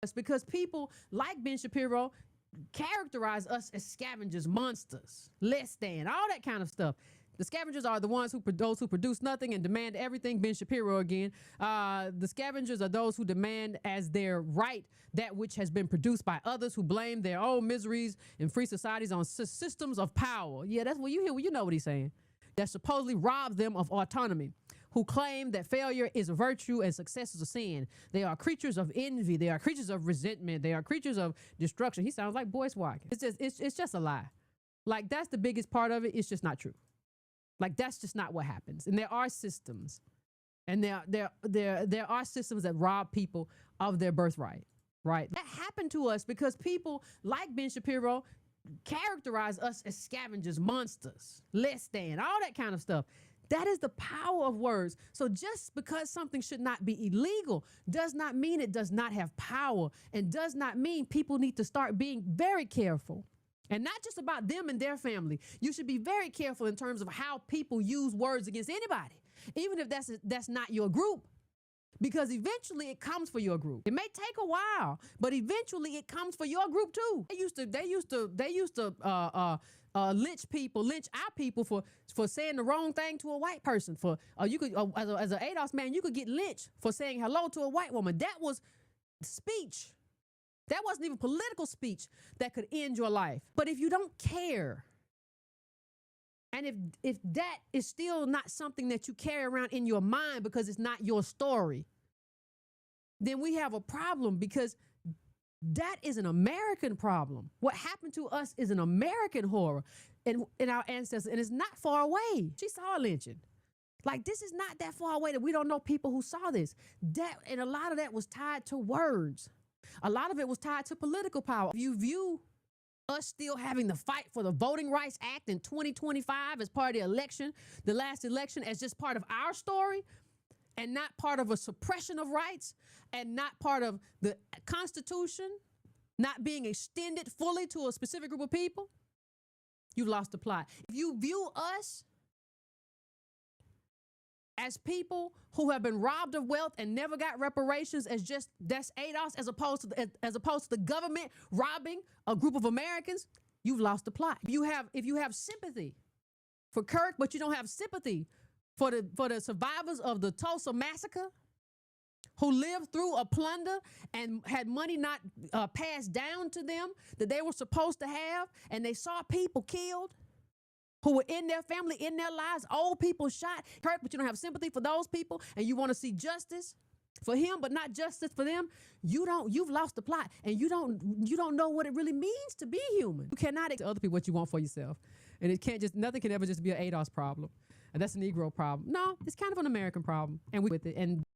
It's because people like Ben Shapiro characterize us as scavengers, monsters, less than, all that kind of stuff. The scavengers are the ones those who produce nothing and demand everything. Ben Shapiro again. The scavengers are those who demand as their right that which has been produced by others, who blame their own miseries in free societies on systems of power. Yeah, that's what you hear. Well, you know what he's saying. That supposedly robs them of autonomy, who claim that failure is a virtue and success is a sin. They are creatures of envy. They are creatures of resentment. They are creatures of destruction. He sounds like Boyce Watkins. It's just a lie. Like, that's the biggest part of it. It's just not true. Like, that's just not what happens. And there are systems, and there are systems that rob people of their birthright, right? That happened to us because people like Ben Shapiro characterize us as scavengers, monsters, less than, all that kind of stuff. That is the power of words. So just because something should not be illegal does not mean it does not have power, and does not mean people need to start being very careful. And not just about them and their family. You should be very careful in terms of how people use words against anybody, even if that's not your group, because eventually it comes for your group. It may take a while, but eventually it comes for your group too. They used to lynch our people for saying the wrong thing to a white person. For you could as an ADOS man, you could get lynched for saying hello to a white woman. That was speech. That wasn't even political speech that could end your life. But if you don't care, and if that is still not something that you carry around in your mind because it's not your story, then we have a problem, because that is an American problem. What happened to us is an American horror in our ancestors, and it's not far away. She saw a lynching. Like, this is not that far away that we don't know people who saw this. And a lot of that was tied to words. A lot of it was tied to political power. If you view us still having the fight for the Voting Rights Act in 2025 as part of the election, the last election, as just part of our story, and not part of a suppression of rights, and not part of the Constitution not being extended fully to a specific group of people, you've lost the plot. If you view us as people who have been robbed of wealth and never got reparations, as just that's ADOS, as opposed to the government robbing a group of Americans, you've lost the plot. If you have sympathy for Kirk, but you don't have sympathy for the survivors of the Tulsa massacre, who lived through a plunder and had money not passed down to them that they were supposed to have, and they saw people killed who were in their family, in their lives, old people shot, hurt, but you don't have sympathy for those people, and you want to see justice for him, but not justice for them, you've lost the plot, and you don't know what it really means to be human. You cannot tell other people what you want for yourself. And nothing can ever just be an ADOS problem. And that's a Negro problem. No, it's kind of an American problem. And we with it. And